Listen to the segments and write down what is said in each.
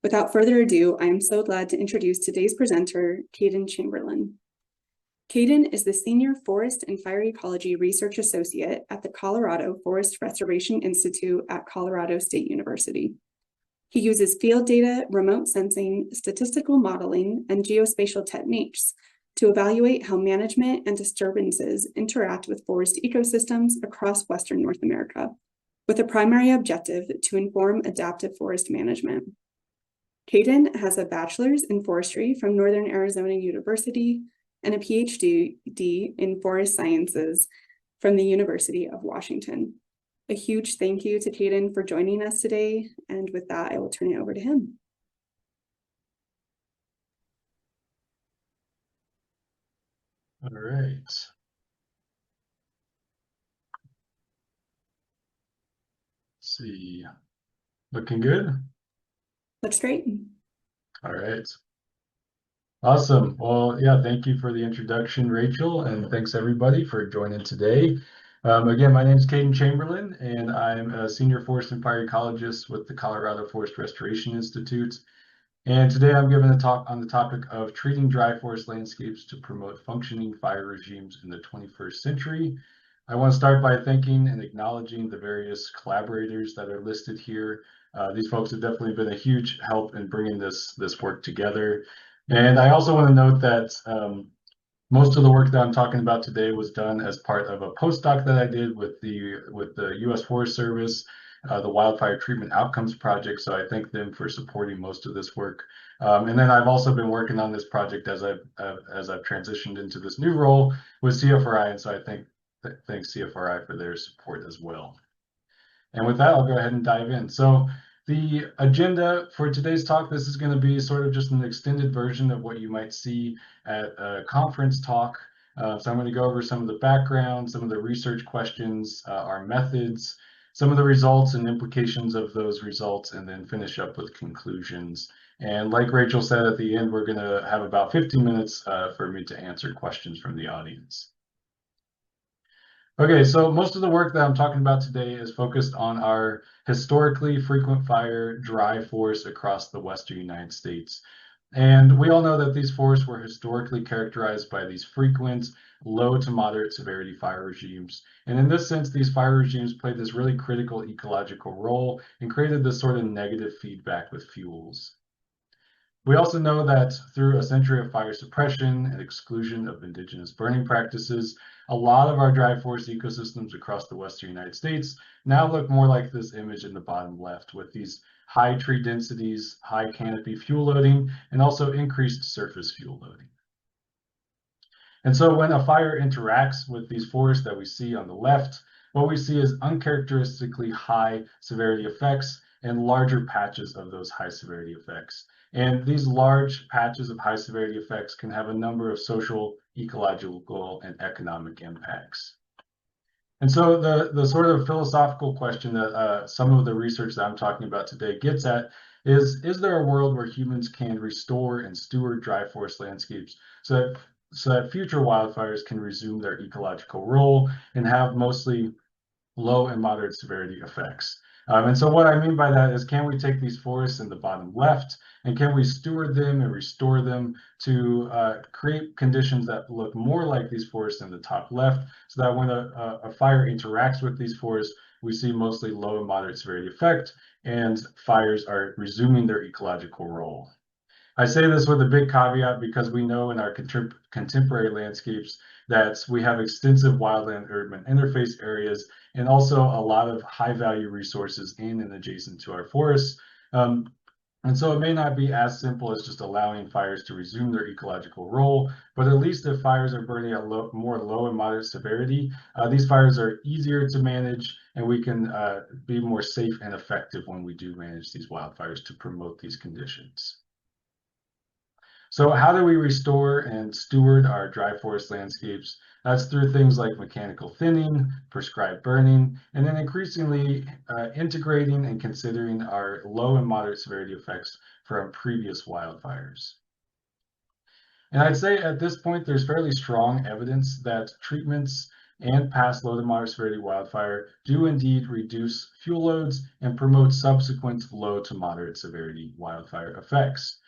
Without further ado, I am so glad to introduce today's presenter, Caden Chamberlain. Caden is the Senior Forest and Fire Ecology Research Associate at the Colorado Forest Restoration Institute at Colorado State University. He uses field data, remote sensing, statistical modeling, and geospatial techniques to evaluate how management and disturbances interact with forest ecosystems across Western North America, with a primary objective to inform adaptive forest management. Caden has a bachelor's in forestry from Northern Arizona University and a PhD in forest sciences from the University of Washington. A huge thank you to Caden for joining us today. And with that, I will turn it over to him. All right. Let's see. Looking good? Looks great. All right. Awesome. Well, yeah, thank you for the introduction, Rachel, and thanks everybody for joining today. Again, my name is Caden Chamberlain, and I'm a senior forest and fire ecologist with the Colorado Forest Restoration Institute. And today I'm giving a talk on the topic of treating dry forest landscapes to promote functioning fire regimes in the 21st century. I want to start by thanking and acknowledging the various collaborators that are listed here. These folks have definitely been a huge help in bringing this work together. And I also want to note that most of the work that I'm talking about today was done as part of a postdoc that I did with the U.S. Forest Service, the Wildfire Treatment Outcomes Project. So I thank them for supporting most of this work. And then I've also been working on this project as I've transitioned into this new role with CFRI. And so I thank CFRI for their support as well. And with that, I'll go ahead and dive in. So the agenda for today's talk, this is going to be sort of just an extended version of what you might see at a conference talk. So I'm going to go over some of the background, some of the research questions, our methods, some of the results and implications of those results, and then finish up with conclusions. And like Rachel said at the end, we're going to have about 15 minutes for me to answer questions from the audience. Okay, so most of the work that I'm talking about today is focused on our historically frequent fire dry forests across the Western United States. And we all know that these forests were historically characterized by these frequent, low to moderate severity fire regimes. And in this sense, these fire regimes played this really critical ecological role and created this sort of negative feedback with fuels. We also know that through a century of fire suppression and exclusion of indigenous burning practices, a lot of our dry forest ecosystems across the Western United States now look more like this image in the bottom left, with these high tree densities, high canopy fuel loading, and also increased surface fuel loading. And so when a fire interacts with these forests that we see on the left, what we see is uncharacteristically high severity effects and larger patches of those high severity effects. And these large patches of high severity effects can have a number of social, ecological, and economic impacts. And so the sort of philosophical question that some of the research that I'm talking about today gets at is there a world where humans can restore and steward dry forest landscapes so that future wildfires can resume their ecological role and have mostly low and moderate severity effects? And so what I mean by that is, can we take these forests in the bottom left and can we steward them and restore them to create conditions that look more like these forests in the top left, so that when a fire interacts with these forests, we see mostly low and moderate severity effect and fires are resuming their ecological role. I say this with a big caveat because we know in our contemporary landscapes that we have extensive wildland-urban interface areas and also a lot of high-value resources in and adjacent to our forests. And so it may not be as simple as just allowing fires to resume their ecological role, but at least if fires are burning at more low and moderate severity, these fires are easier to manage and we can be more safe and effective when we do manage these wildfires to promote these conditions. So how do we restore and steward our dry forest landscapes? That's through things like mechanical thinning, prescribed burning, and then increasingly integrating and considering our low and moderate severity effects from previous wildfires. And I'd say at this point, there's fairly strong evidence that treatments and past low to moderate severity wildfire do indeed reduce fuel loads and promote subsequent low to moderate severity wildfire effects.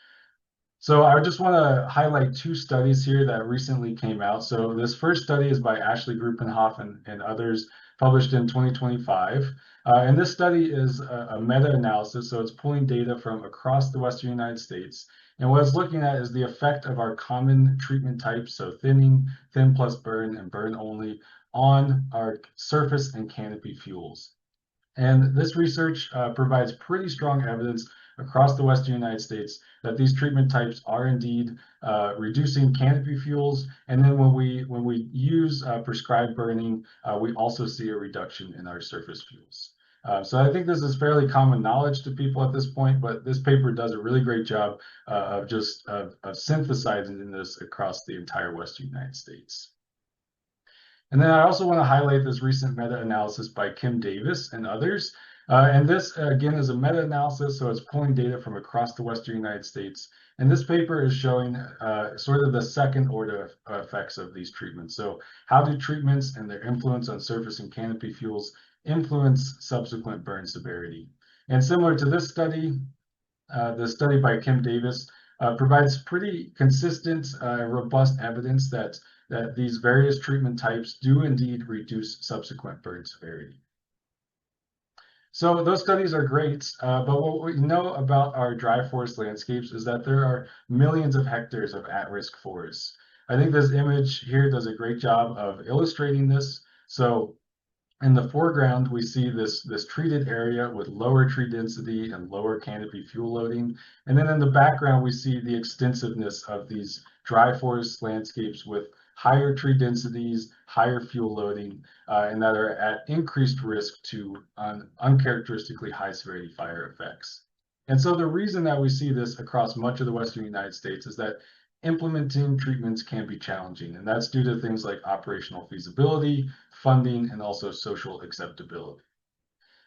So I just want to highlight two studies here that recently came out. So this first study is by Ashley Gruppenhoff and others, published in 2025. And this study is a meta-analysis, so it's pulling data from across the Western United States. And what it's looking at is the effect of our common treatment types, so thinning, thin plus burn, and burn only, on our surface and canopy fuels. And this research provides pretty strong evidence across the Western United States that these treatment types are indeed reducing canopy fuels. And then when we use prescribed burning, we also see a reduction in our surface fuels. So I think this is fairly common knowledge to people at this point, but this paper does a really great job of synthesizing this across the entire Western United States. And then I also want to highlight this recent meta-analysis by Kim Davis and others. And this, again, is a meta-analysis, so it's pulling data from across the Western United States. And this paper is showing sort of the second order effects of these treatments. So how do treatments and their influence on surface and canopy fuels influence subsequent burn severity? And similar to this study, the study by Kim Davis provides pretty consistent, robust evidence that these various treatment types do indeed reduce subsequent burn severity. So those studies are great, but what we know about our dry forest landscapes is that there are millions of hectares of at-risk forests. I think this image here does a great job of illustrating this. So in the foreground, we see this treated area with lower tree density and lower canopy fuel loading. And then in the background, we see the extensiveness of these dry forest landscapes with higher tree densities, higher fuel loading, and that are at increased risk to uncharacteristically high severity fire effects. And so the reason that we see this across much of the Western United States is that implementing treatments can be challenging, and that's due to things like operational feasibility, funding, and also social acceptability.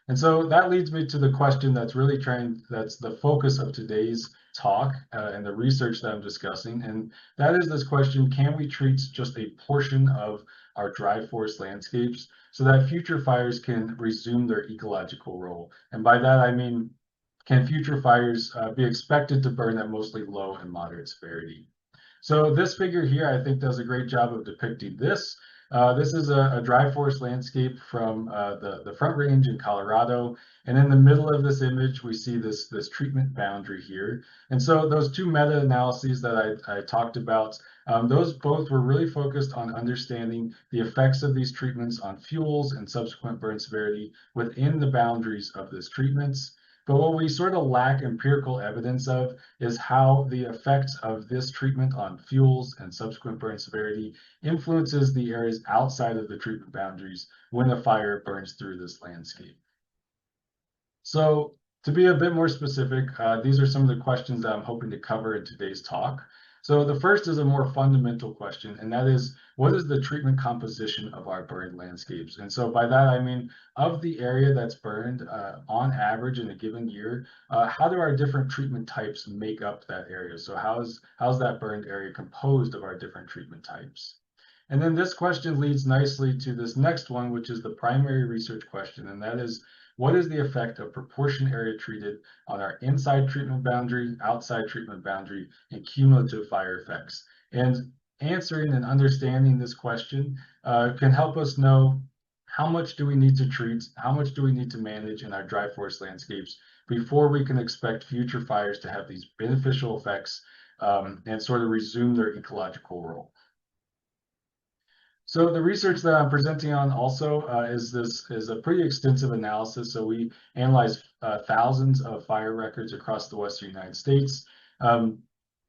And so that leads me to the question that's the focus of today's talk and the research that I'm discussing. And that is this question: can we treat just a portion of our dry forest landscapes so that future fires can resume their ecological role? And by that, I mean, can future fires be expected to burn at mostly low and moderate severity? So this figure here, I think, does a great job of depicting this. This is a dry forest landscape from the Front Range in Colorado. And in the middle of this image, we see this treatment boundary here. And so those two meta-analyses that I talked about, those both were really focused on understanding the effects of these treatments on fuels and subsequent burn severity within the boundaries of this treatments. But what we sort of lack empirical evidence of is how the effects of this treatment on fuels and subsequent burn severity influences the areas outside of the treatment boundaries when a fire burns through this landscape. So to be a bit more specific, these are some of the questions that I'm hoping to cover in today's talk. So the first is a more fundamental question, and that is, what is the treatment composition of our burned landscapes? And so by that, I mean, of the area that's burned on average in a given year, how do our different treatment types make up that area? So how's that burned area composed of our different treatment types? And then this question leads nicely to this next one, which is the primary research question, and that is, what is the effect of proportion area treated on our inside treatment boundary, outside treatment boundary, and cumulative fire effects? And answering and understanding this question can help us know how much do we need to treat, how much do we need to manage in our dry forest landscapes before we can expect future fires to have these beneficial effects and sort of resume their ecological role. So the research that I'm presenting on also is a pretty extensive analysis. So we analyzed thousands of fire records across the Western United States. And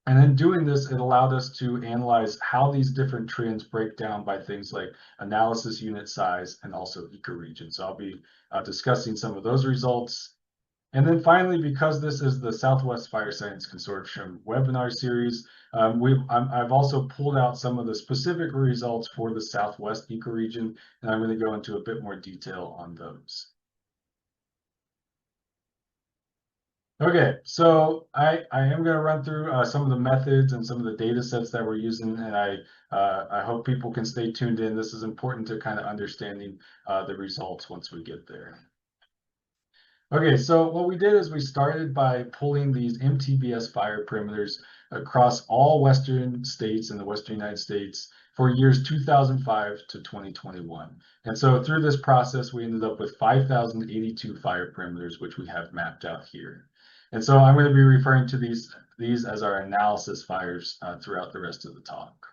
in doing this, it allowed us to analyze how these different trends break down by things like analysis unit size and also ecoregion. So I'll be discussing some of those results. And then finally, because this is the Southwest Fire Science Consortium webinar series, I've also pulled out some of the specific results for the Southwest ecoregion, and I'm going to go into a bit more detail on those. Okay, so I am going to run through some of the methods and some of the data sets that we're using, and I hope people can stay tuned in. This is important to kind of understanding the results once we get there. Okay, so what we did is we started by pulling these MTBS fire perimeters across all Western states in the Western United States for years 2005 to 2021. And so through this process, we ended up with 5,082 fire perimeters, which we have mapped out here. And so I'm going to be referring to these as our analysis fires throughout the rest of the talk.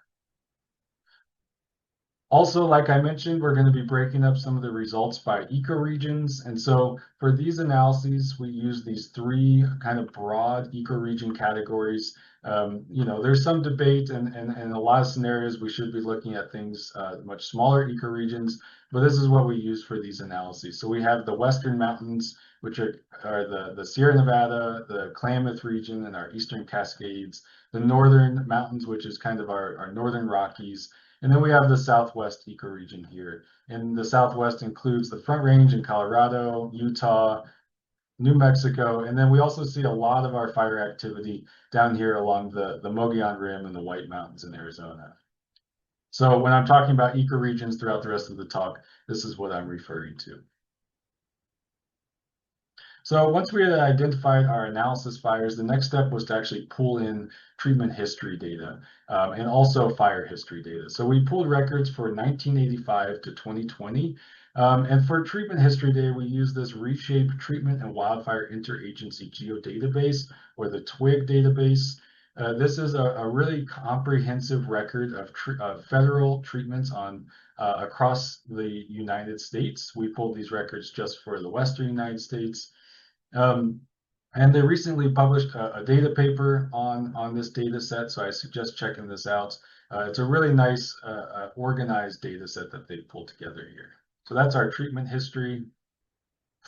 Also, like I mentioned, we're going to be breaking up some of the results by ecoregions. And so for these analyses, we use these three kind of broad ecoregion categories. There's some debate and in a lot of scenarios, we should be looking at things much smaller ecoregions, but this is what we use for these analyses. So we have the Western Mountains, which are the Sierra Nevada, the Klamath region, and our Eastern Cascades, the Northern Mountains, which is kind of our Northern Rockies. And then we have the Southwest ecoregion here. And the Southwest includes the Front Range in Colorado, Utah, New Mexico, and then we also see a lot of our fire activity down here along the Mogollon Rim and the White Mountains in Arizona. So when I'm talking about ecoregions throughout the rest of the talk, this is what I'm referring to. So once we had identified our analysis fires, the next step was to actually pull in treatment history data and also fire history data. So we pulled records for 1985 to 2020. And for treatment history data, we use this Reshape Treatment and Wildfire Interagency Geodatabase, or the TWIG database. This is a really comprehensive record of federal treatments on across the United States. We pulled these records just for the Western United States. And they recently published a data paper on this data set, so I suggest checking this out. It's a really nice organized data set that they pulled together here. So that's our treatment history.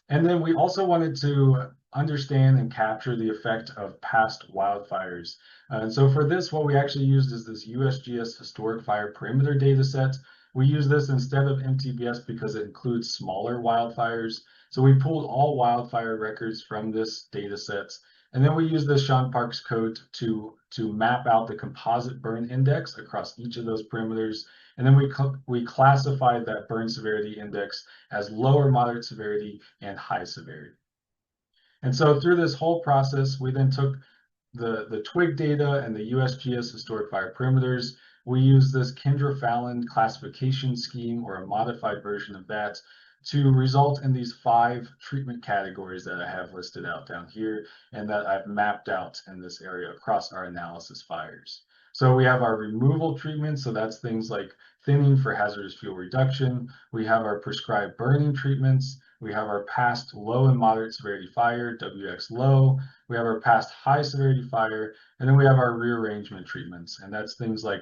And then we also wanted to understand and capture the effect of past wildfires. And so for this, what we actually used is this USGS historic fire perimeter data set. We use this instead of MTBS because it includes smaller wildfires. So we pulled all wildfire records from this data set. And then we use the Sean Parks code to map out the composite burn index across each of those perimeters. And then we classified that burn severity index as lower moderate severity and high severity. And so through this whole process, we then took the TWIG data and the USGS historic fire perimeters. We use this Kendra-Fallon classification scheme, or a modified version of that, to result in these 5 treatment categories that I have listed out down here and that I've mapped out in this area across our analysis fires. So we have our removal treatment, so that's things like thinning for hazardous fuel reduction. We have our prescribed burning treatments. We have our past low and moderate severity fire, WX low. We have our past high severity fire, and then we have our rearrangement treatments, and that's things like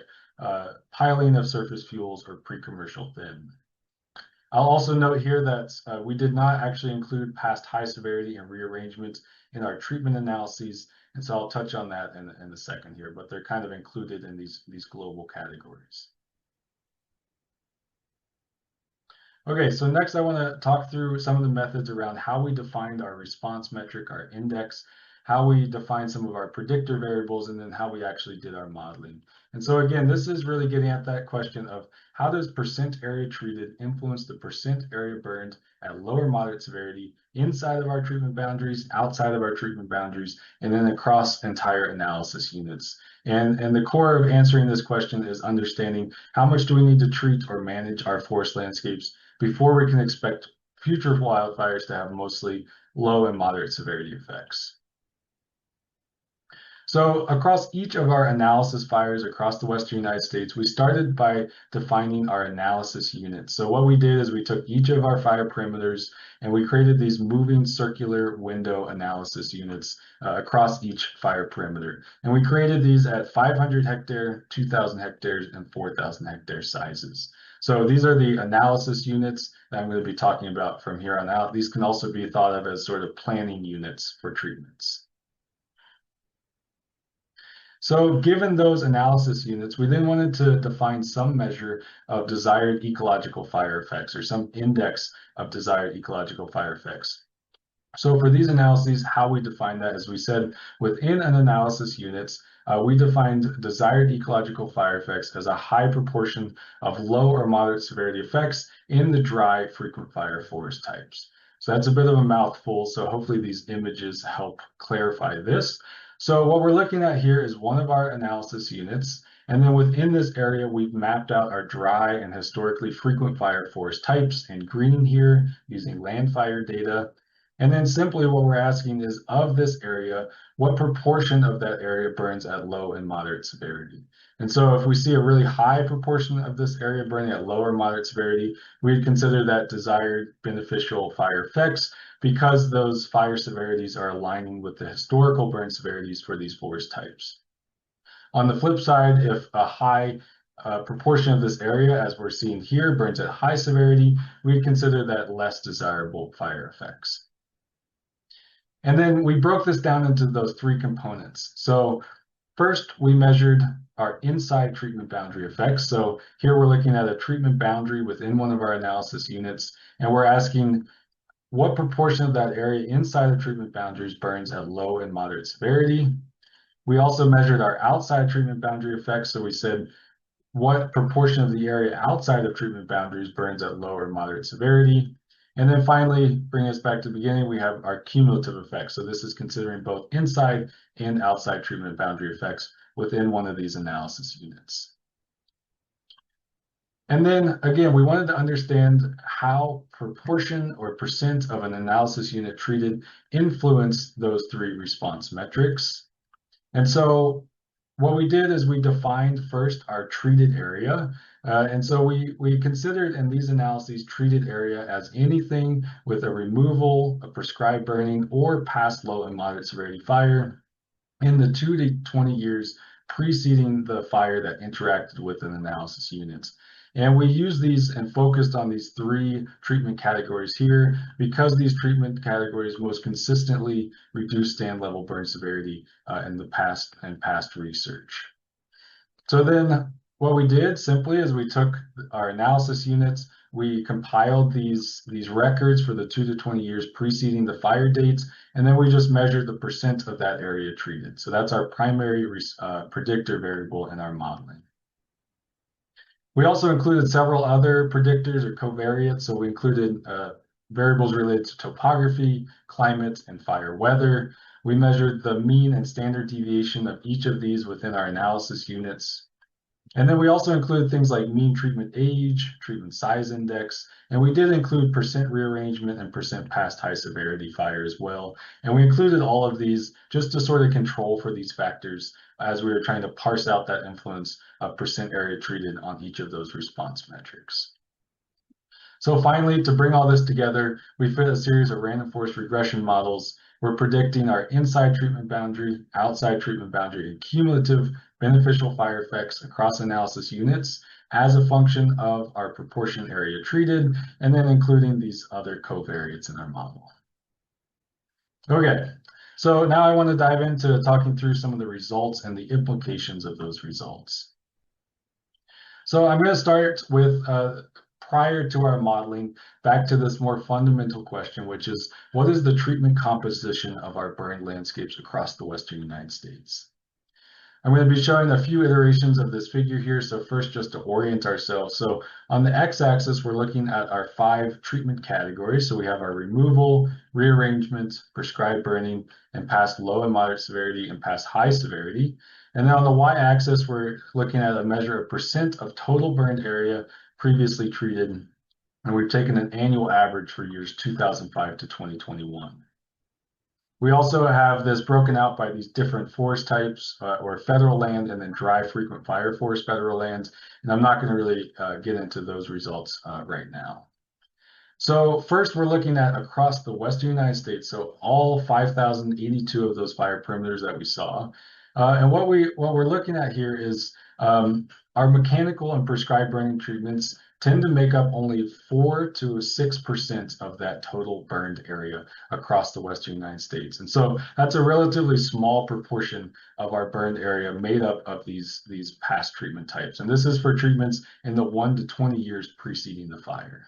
piling of surface fuels or pre-commercial thin. I'll also note here that we did not actually include past high severity and rearrangement in our treatment analyses, and so I'll touch on that in a second here, but they're kind of included in these global categories. Okay, so next I want to talk through some of the methods around how we defined our response metric, our index, how we define some of our predictor variables, and then how we actually did our modeling. And so again, this is really getting at that question of how does percent area treated influence the percent area burned at lower moderate severity inside of our treatment boundaries, outside of our treatment boundaries, and then across entire analysis units. And the core of answering this question is understanding how much do we need to treat or manage our forest landscapes before we can expect future wildfires to have mostly low and moderate severity effects. So across each of our analysis fires across the Western United States, we started by defining our analysis units. So what we did is we took each of our fire perimeters and we created these moving circular window analysis units across each fire perimeter. And we created these at 500 hectare, 2,000 hectares, and 4,000 hectare sizes. So these are the analysis units that I'm going to be talking about from here on out. These can also be thought of as sort of planning units for treatments. So given those analysis units, we then wanted to define some measure of desired ecological fire effects, or some index of desired ecological fire effects. So for these analyses, how we define that, as we said, within an analysis units, we defined desired ecological fire effects as a high proportion of low or moderate severity effects in the dry frequent fire forest types. So that's a bit of a mouthful, so hopefully these images help clarify this. So what we're looking at here is one of our analysis units, and then within this area, we've mapped out our dry and historically frequent fire forest types in green here using land fire data. And then simply what we're asking is, of this area, what proportion of that area burns at low and moderate severity? And so if we see a really high proportion of this area burning at low or moderate severity, we'd consider that desired beneficial fire effects, because those fire severities are aligning with the historical burn severities for these forest types. On the flip side, if a high proportion of this area, as we're seeing here, burns at high severity, we'd consider that less desirable fire effects. And then we broke this down into those three components. So first, we measured our inside treatment boundary effects. So here we're looking at a treatment boundary within one of our analysis units, and we're asking what proportion of that area inside of treatment boundaries burns at low and moderate severity. We also measured our outside treatment boundary effects. So we said, what proportion of the area outside of treatment boundaries burns at low or moderate severity. And then finally, bringing us back to the beginning, we have our cumulative effects. So this is considering both inside and outside treatment boundary effects within one of these analysis units. And then again, we wanted to understand how proportion or percent of an analysis unit treated influence those three response metrics. And so what we did is we defined first our treated area. And so we considered in these analyses treated area as anything with a removal, a prescribed burning, or past low and moderate severity fire in the 2 to 20 years preceding the fire that interacted with an analysis unit. And we used these and focused on these three treatment categories here because these treatment categories most consistently reduce stand level burn severity in the past research. So then what we did simply is we took our analysis units, we compiled these records for the 2 to 20 years preceding the fire dates, and then we just measured the percent of that area treated. So that's our primary predictor variable in our modeling. We also included several other predictors or covariates. So we included variables related to topography, climate, and fire weather. We measured the mean and standard deviation of each of these within our analysis units. And then we also included things like mean treatment age, treatment size index, and we did include percent rearrangement and percent past high severity fire as well. And we included all of these just to sort of control for these factors as we were trying to parse out that influence of percent area treated on each of those response metrics. So finally, to bring all this together, we fit a series of random forest regression models. We're predicting our inside treatment boundary, outside treatment boundary, and cumulative beneficial fire effects across analysis units as a function of our proportion area treated, and then including these other covariates in our model. Okay, so now I want to dive into talking through some of the results and the implications of those results. So I'm going to start with prior to our modeling, back to this more fundamental question, which is, what is the treatment composition of our burned landscapes across the Western United States? I'm going to be showing a few iterations of this figure here. So first, just to orient ourselves. So on the x-axis, we're looking at our 5 treatment categories. So we have our removal, rearrangement, prescribed burning, and past low and moderate severity and past high severity. And then on the y-axis, we're looking at a measure of percent of total burned area previously treated. And we've taken an annual average for years 2005 to 2021. We also have this broken out by these different forest types or federal land and then dry frequent fire forest federal lands. And I'm not going to really get into those results right now. So first, we're looking at across the Western United States, so all 5,082 of those fire perimeters that we saw. And what we're looking at here is our mechanical and prescribed burning treatments tend to make up only 4 to 6% of that total burned area across the Western United States. And so that's a relatively small proportion of our burned area made up of these past treatment types. And this is for treatments in the 1 to 20 years preceding the fire.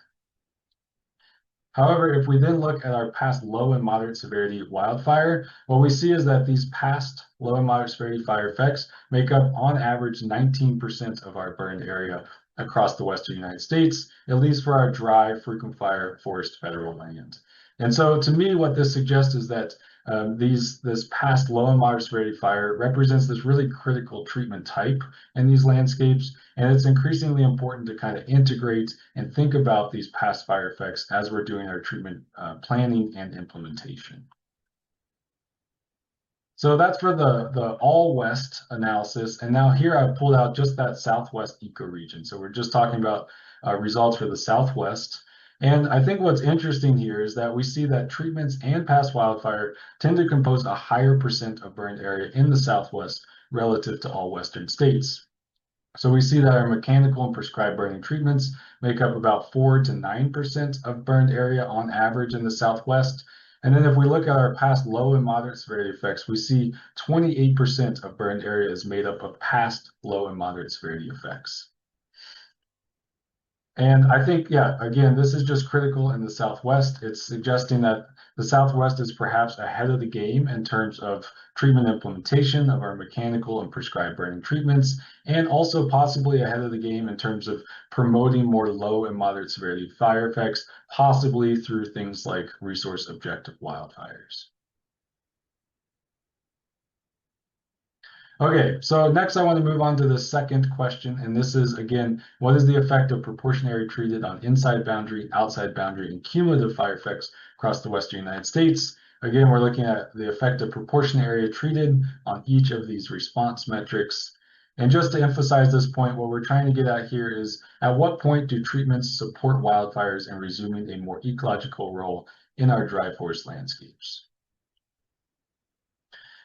However, if we then look at our past low and moderate severity wildfire, what we see is that these past low and moderate severity fire effects make up on average 19% of our burned area across the western United States, at least for our dry, frequent fire forest federal land. And so to me, what this suggests is that this past low and moderate severity fire represents this really critical treatment type in these landscapes. And it's increasingly important to kind of integrate and think about these past fire effects as we're doing our treatment planning and implementation. So that's for the all west analysis. And now here I've pulled out just that southwest ecoregion. So we're just talking about results for the southwest. And I think what's interesting here is that we see that treatments and past wildfire tend to compose a higher percent of burned area in the southwest relative to all western states. So we see that our mechanical and prescribed burning treatments make up about 4 to 9% of burned area on average in the southwest. And then if we look at our past low and moderate severity effects, we see 28% of burned area is made up of past low and moderate severity effects. And I think, yeah, again, this is just critical in the Southwest. It's suggesting that the Southwest is perhaps ahead of the game in terms of treatment implementation of our mechanical and prescribed burning treatments, and also possibly ahead of the game in terms of promoting more low and moderate severity fire effects, possibly through things like resource objective wildfires. Okay, so next I want to move on to the second question, and this is, again, what is the effect of proportion area treated on inside boundary, outside boundary, and cumulative fire effects across the western United States? Again, we're looking at the effect of proportion area treated on each of these response metrics. And just to emphasize this point, what we're trying to get at here is, at what point do treatments support wildfires and resuming a more ecological role in our dry forest landscapes?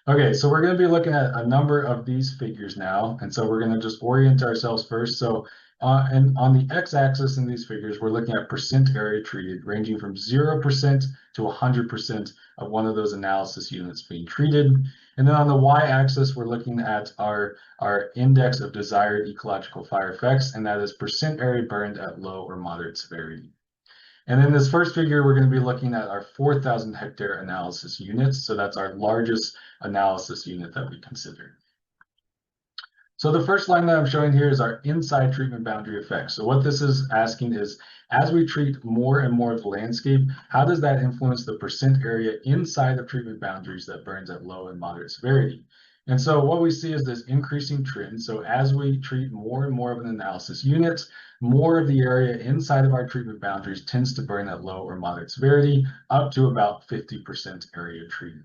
Okay, so we're going to be looking at a number of these figures now, and so we're going to just orient ourselves first. So and on the x-axis in these figures, we're looking at percent area treated, ranging from 0% to 100% of one of those analysis units being treated. And then on the y-axis, we're looking at our index of desired ecological fire effects, and that is percent area burned at low or moderate severity. And in this first figure, we're going to be looking at our 4,000 hectare analysis units. So that's our largest analysis unit that we consider. So the first line that I'm showing here is our inside treatment boundary effects. So what this is asking is, as we treat more and more of the landscape, how does that influence the percent area inside of treatment boundaries that burns at low and moderate severity? And so what we see is this increasing trend. So as we treat more and more of an analysis unit, more of the area inside of our treatment boundaries tends to burn at low or moderate severity, up to about 50% area treated.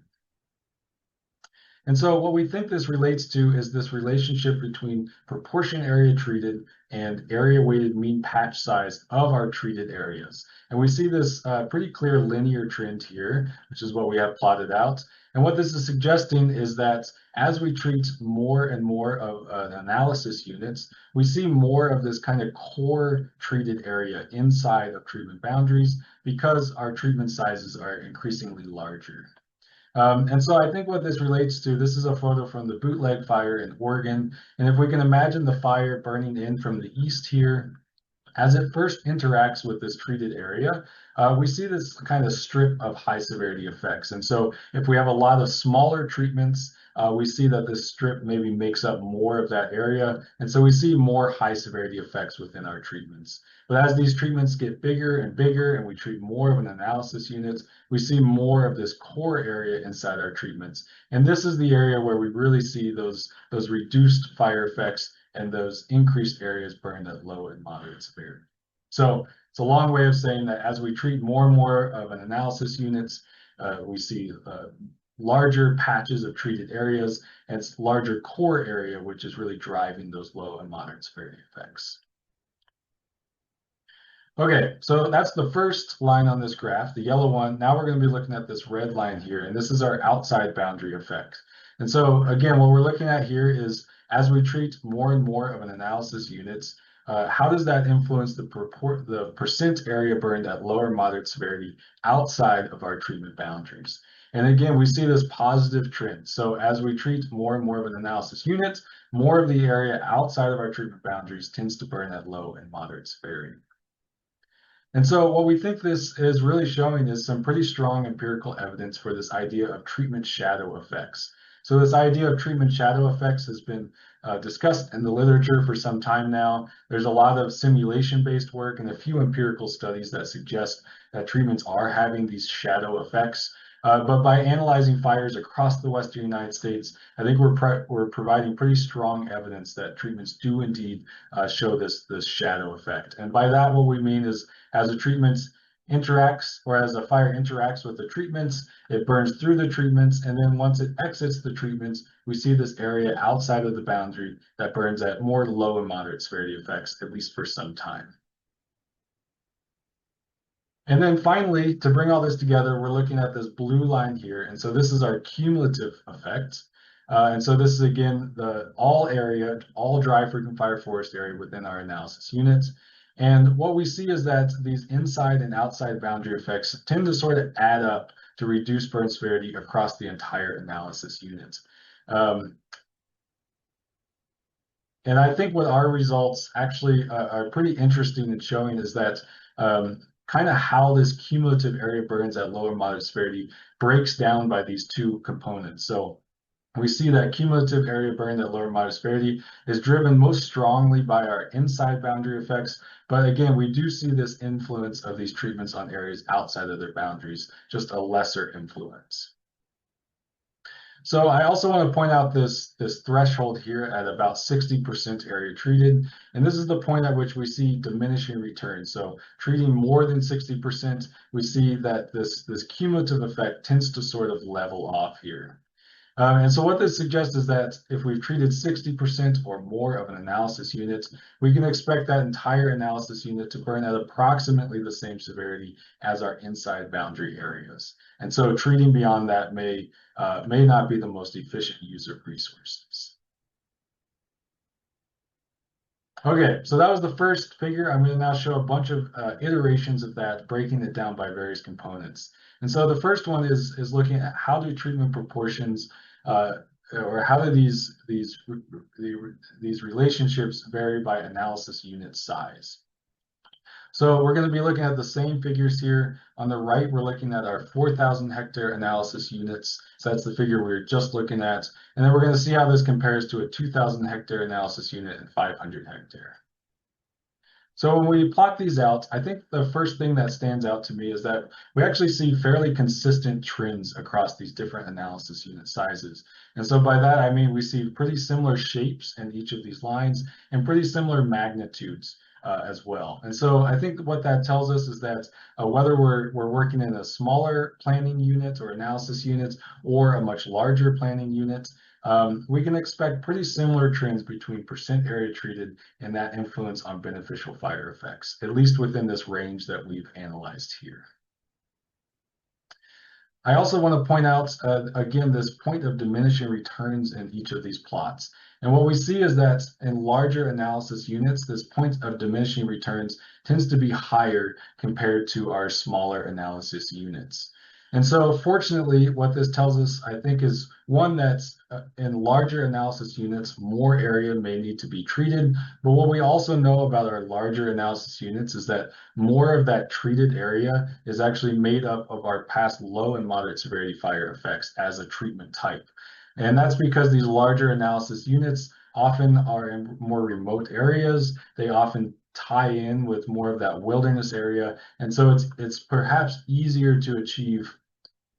And so what we think this relates to is this relationship between proportion area treated and area weighted mean patch size of our treated areas. And we see this pretty clear linear trend here, which is what we have plotted out. And what this is suggesting is that as we treat more and more of analysis units, we see more of this kind of core treated area inside of treatment boundaries because our treatment sizes are increasingly larger. And so I think what this relates to, this is a photo from the Bootleg Fire in Oregon. And if we can imagine the fire burning in from the east here, as it first interacts with this treated area, we see this kind of strip of high severity effects. And so if we have a lot of smaller treatments, we see that this strip maybe makes up more of that area. And so we see more high severity effects within our treatments. But as these treatments get bigger and bigger and we treat more of an analysis unit, we see more of this core area inside our treatments. And this is the area where we really see those reduced fire effects and those increased areas burned at low and moderate severity. So it's a long way of saying that as we treat more and more of an analysis units, we see larger patches of treated areas, and it's larger core area, which is really driving those low and moderate severity effects. Okay, so that's the first line on this graph, the yellow one. Now we're going to be looking at this red line here, and this is our outside boundary effect. And so again, what we're looking at here is, as we treat more and more of an analysis units, how does that influence the percent area burned at low or moderate severity outside of our treatment boundaries? And again, we see this positive trend. So as we treat more and more of an analysis unit, more of the area outside of our treatment boundaries tends to burn at low and moderate severity. And so what we think this is really showing is some pretty strong empirical evidence for this idea of treatment shadow effects. So this idea of treatment shadow effects has been discussed in the literature for some time now. There's a lot of simulation-based work and a few empirical studies that suggest that treatments are having these shadow effects. But by analyzing fires across the Western United States, I think we're providing pretty strong evidence that treatments do indeed show this shadow effect. And by that, what we mean is as a treatment interacts, or as a fire interacts with the treatments, it burns through the treatments, and then once it exits the treatments, we see this area outside of the boundary that burns at more low and moderate severity effects, at least for some time. And then finally, to bring all this together, we're looking at this blue line here. And so this is our cumulative effect. And so this is, again, the all dry frequent fire forest area within our analysis units. And what we see is that these inside and outside boundary effects tend to sort of add up to reduce burn severity across the entire analysis unit. And I think what our results actually are pretty interesting in showing is that kind of how this cumulative area burns at low and moderate severity breaks down by these two components. So we see that cumulative area burn at low and moderate severity is driven most strongly by our inside boundary effects. But again, we do see this influence of these treatments on areas outside of their boundaries, just a lesser influence. So I also want to point out this threshold here at about 60% area treated. And this is the point at which we see diminishing returns. So treating more than 60%, we see that this cumulative effect tends to sort of level off here. And so what this suggests is that if we've treated 60% or more of an analysis unit, we can expect that entire analysis unit to burn at approximately the same severity as our inside boundary areas. And so treating beyond that may not be the most efficient use of resources. Okay, so that was the first figure. I'm going to now show a bunch of iterations of that, breaking it down by various components. And so the first one is looking at how do treatment proportions or how do these relationships vary by analysis unit size. So we're going to be looking at the same figures here. On the right, we're looking at our 4,000 hectare analysis units. So that's the figure we were just looking at. And then we're going to see how this compares to a 2,000 hectare analysis unit and 500 hectare. So when we plot these out, I think the first thing that stands out to me is that we actually see fairly consistent trends across these different analysis unit sizes. And so by that, I mean we see pretty similar shapes in each of these lines and pretty similar magnitudes as well. And so I think what that tells us is that whether we're working in a smaller planning unit or analysis unit or a much larger planning unit, we can expect pretty similar trends between percent area treated and that influence on beneficial fire effects, at least within this range that we've analyzed here. I also want to point out, again, this point of diminishing returns in each of these plots. And what we see is that in larger analysis units, this point of diminishing returns tends to be higher compared to our smaller analysis units. And so fortunately, what this tells us, I think, is one that's in larger analysis units, more area may need to be treated. But what we also know about our larger analysis units is that more of that treated area is actually made up of our past low and moderate severity fire effects as a treatment type. And that's because these larger analysis units often are in more remote areas. They often tie in with more of that wilderness area. And so it's perhaps easier to achieve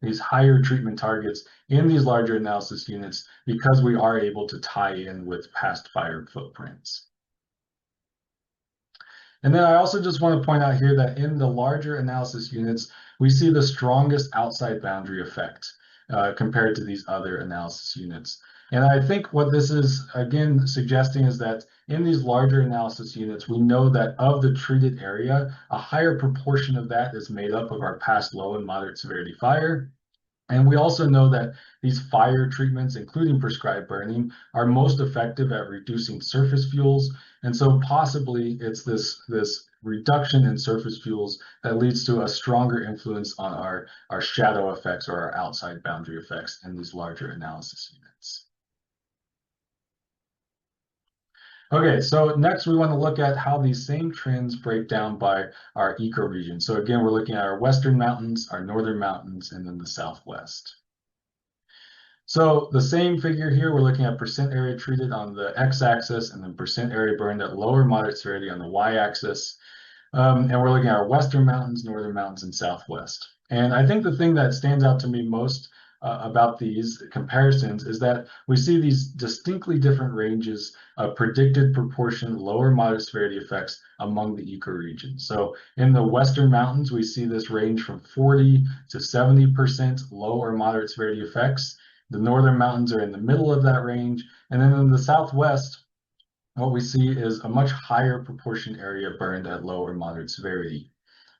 these higher treatment targets in these larger analysis units because we are able to tie in with past fire footprints. And then I also just want to point out here that in the larger analysis units, we see the strongest outside boundary effect compared to these other analysis units. And I think what this is, again, suggesting is that in these larger analysis units, we know that of the treated area, a higher proportion of that is made up of our past low and moderate severity fire. And we also know that these fire treatments, including prescribed burning, are most effective at reducing surface fuels. And so possibly it's this reduction in surface fuels that leads to a stronger influence on our shadow effects or our outside boundary effects in these larger analysis units. Okay, so next we want to look at how these same trends break down by our ecoregion. So again, we're looking at our western mountains, our northern mountains, and then the southwest. So the same figure here, we're looking at percent area treated on the x-axis and then percent area burned at lower moderate severity on the y-axis. And we're looking at our western mountains, northern mountains, and southwest. And I think the thing that stands out to me most about these comparisons is that we see these distinctly different ranges of predicted proportion lower moderate severity effects among the ecoregions. So in the western mountains, we see this range from 40 to 70% low or moderate severity effects. The northern mountains are in the middle of that range. And then in the southwest, what we see is a much higher proportion area burned at low or moderate severity.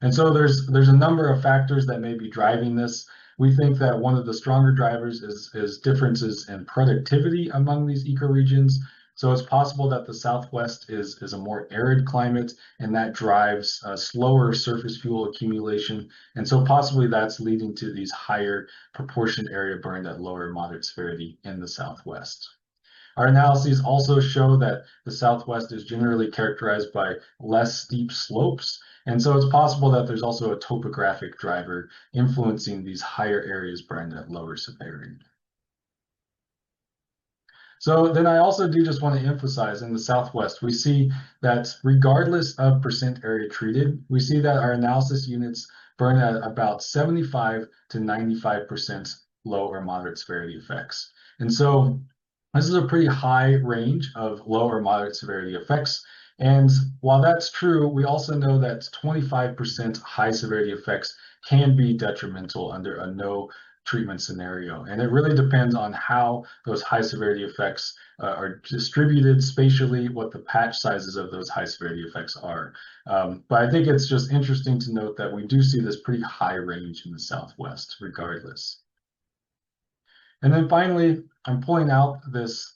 And so there's a number of factors that may be driving this. We think that one of the stronger drivers is differences in productivity among these ecoregions. So it's possible that the Southwest is a more arid climate, and that drives slower surface fuel accumulation. And so possibly that's leading to these higher proportion area burned at lower moderate severity in the Southwest. Our analyses also show that the Southwest is generally characterized by less steep slopes, and so it's possible that there's also a topographic driver influencing these higher areas burned at lower severity. So then I also do just want to emphasize in the Southwest, we see that regardless of percent area treated, we see that our analysis units burn at about 75 to 95% low or moderate severity effects. And so this is a pretty high range of low or moderate severity effects. And while that's true, we also know that 25% high severity effects can be detrimental under a no treatment scenario. And it really depends on how those high severity effects are distributed spatially, what the patch sizes of those high severity effects are. But I think it's just interesting to note that we do see this pretty high range in the Southwest regardless. And then finally, I'm pulling out this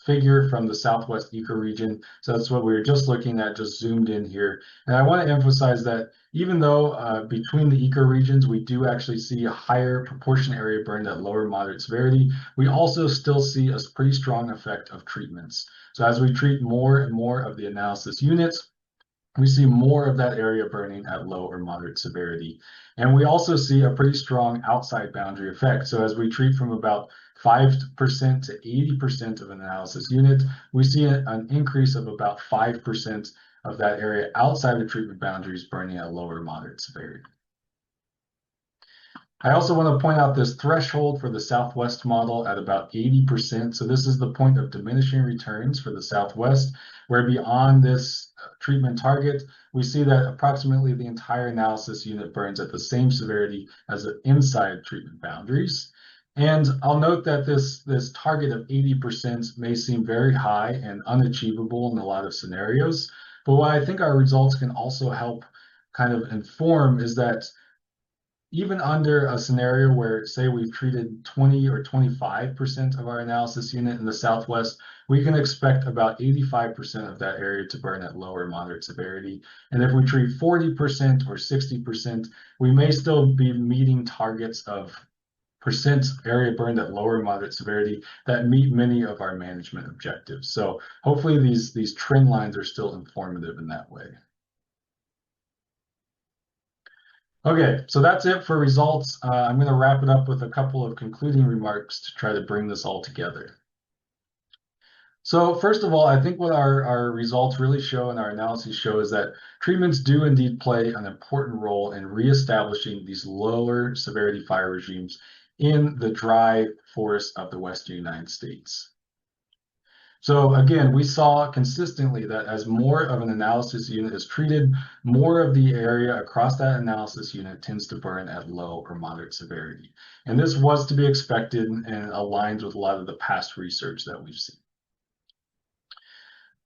figure from the Southwest ecoregion. So that's what we were just looking at, just zoomed in here. And I want to emphasize that even though between the ecoregions, we do actually see a higher proportion area burned at lower moderate severity, we also still see a pretty strong effect of treatments. So as we treat more and more of the analysis units, we see more of that area burning at low or moderate severity. And we also see a pretty strong outside boundary effect. So as we treat from about 5% to 80% of an analysis unit, we see an increase of about 5% of that area outside the treatment boundaries burning at low or moderate severity. I also want to point out this threshold for the Southwest model at about 80%. So this is the point of diminishing returns for the Southwest, where beyond this treatment target, we see that approximately the entire analysis unit burns at the same severity as the inside treatment boundaries. And I'll note that this target of 80% may seem very high and unachievable in a lot of scenarios. But what I think our results can also help kind of inform is that even under a scenario where, say, we've treated 20 or 25% of our analysis unit in the Southwest, we can expect about 85% of that area to burn at low or moderate severity. And if we treat 40% or 60%, we may still be meeting targets of percent area burned at lower or moderate severity that meet many of our management objectives. So hopefully these trend lines are still informative in that way. Okay, so that's it for results. I'm going to wrap it up with a couple of concluding remarks to try to bring this all together. So first of all, I think what our results really show and our analyses show is that treatments do indeed play an important role in reestablishing these lower severity fire regimes in the dry forests of the Western United States. So again, we saw consistently that as more of an analysis unit is treated, more of the area across that analysis unit tends to burn at low or moderate severity. And this was to be expected and aligns with a lot of the past research that we've seen.